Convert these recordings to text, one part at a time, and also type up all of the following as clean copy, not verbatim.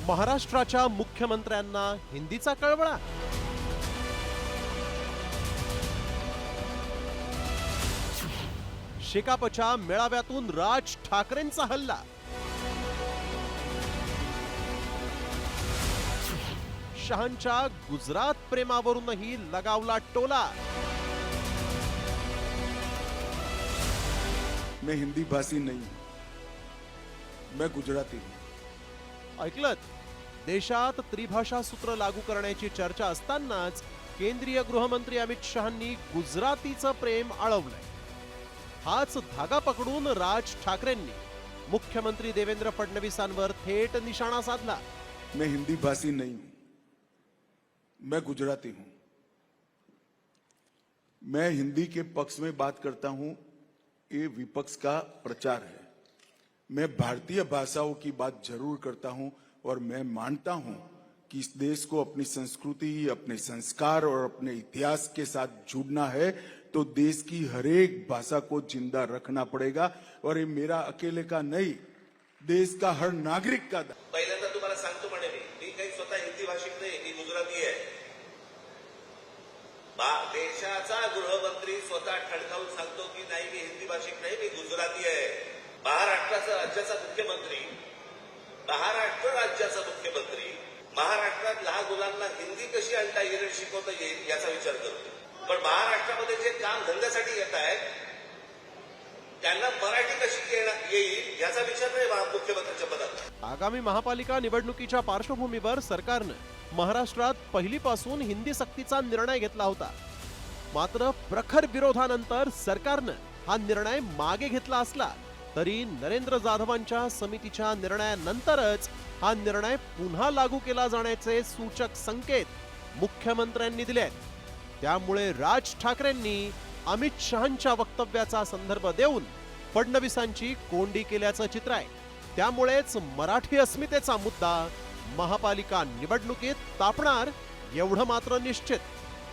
महाराष्ट्राच्या मुख्यमंत्र्यांना हिंदीचा कळवळा. शेकापच्या मेळाव्यातून राज ठाकरेंचा हल्ला. शहांच्या गुजरात प्रेमावरूनही लगावला टोला. मैं हिंदी भाषी नहीं हूं, मैं गुजराती हूं. ऐकलत, देशात त्रिभाषा सूत्र लागू करण्याची चर्चा असतानाच केंद्रीय गृहमंत्री अमित शहांनी गुजरातीचं प्रेम आळवलंय. हाच धागा पकडून राज ठाकरेंनी मुख्यमंत्री देवेंद्र फडणवीसांवर थेट निशाणा साधला. मैं हिंदी भाषी नहीं हूं, मैं गुजराती हूं. मैं हिंदी के पक्ष में बात करता हूं, ये विपक्ष का प्रचार है. मैं भारतीय भाषाओं की बात जरूर करता हूं और मैं मानता हूं कि इस देश को अपनी संस्कृति, अपने संस्कार और अपने इतिहास के साथ जुड़ना है तो देश की हर एक भाषा को जिंदा रखना पड़ेगा. और ये मेरा अकेले का नहीं, देश का हर नागरिक का. पहिल्यांदा तुम्हाला सांगतो म्हणे मी काही स्वतः हिंदी भाषिक नाही, मी गुजराती आहे. देशाचा गृहमंत्री स्वतः ठणकावून सांगतो की नाही मी हिंदी भाषिक नाही, मी गुजराती आहे. महाराष्ट्र राज्याचा मुख्यमंत्री महाराष्ट्रात लहान मुलांना हिंदी कशी आणता येईल, शिकवता येईल याचा विचार करतो. पण महाराष्ट्रामध्ये जे काम धंद्यासाठी येत आहेत त्यांना मराठी कशी येईल याचा विचार नाही मुख्यमंत्र्यांच्या पदात. आगामी महापालिका निवडणुकीच्या पार्श्वभूमीवर सरकारनं महाराष्ट्रात पहिलीपासून हिंदी सक्तीचा निर्णय घेतला होता. मात्र प्रखर विरोधानंतर सरकारनं हा निर्णय मागे घेतला असला तरी नरेंद्र जाधवांच्या समितीच्या निर्णयानंतरच हा निर्णय पुन्हा लागू केला जाण्याचे सूचक संकेत मुख्यमंत्र्यांनी दिलेत. त्यामुळे राज ठाकरेंनी अमित शहांच्या वक्तव्याचा संदर्भ देऊन फडणवीसांची कोंडी केल्याचं चित्र आहे. त्यामुळेच मराठी अस्मितेचा मुद्दा महापालिका निवडणुकीत तापणार एवढं मात्र निश्चित.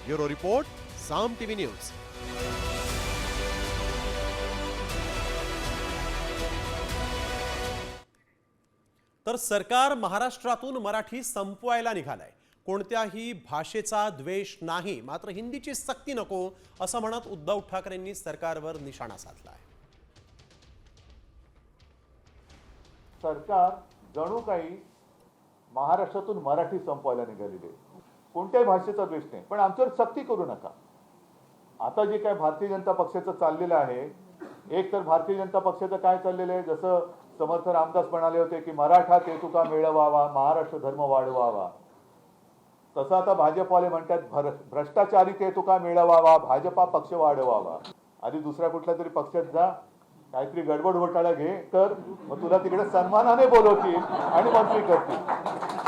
ब्युरो रिपोर्ट, साम टीव्ही न्यूज. तर सरकार महाराष्ट्रातून मराठी संपवायला निघालंय. कोणत्याही भाषेचा द्वेष नाही, मात्र हिंदीची सक्ती नको असं म्हणत उद्धव ठाकरेंनी सरकारवर निशाणा साधलाय. सरकार जणू काही महाराष्ट्रातून मराठी संपवायला निघालेली आहे. कोणत्याही भाषेचा द्वेष नाही, पण आमच्यावर सक्ती करू नका. आता जे काय भारतीय जनता पक्षाचं चाललेलं आहे, एक तर भारतीय जनता पक्षाचं काय चाललेलं आहे, जसं समर्थ रामदास म्हणाले होते की मराठा ते तुका मिळवावा, महाराष्ट्र धर्म वाढवावा, तसं आता भाजपवाले म्हणतात भ्रष्टाचारी ते तुका मिळवावा, भाजपा पक्ष वाढवावा. आधी दुसऱ्या कुठल्या तरी पक्षात जा, काहीतरी गडबड घोटाळा घे, तर मग तुला तिकडे सन्मानाने बोलवतील आणि मंत्री करतील.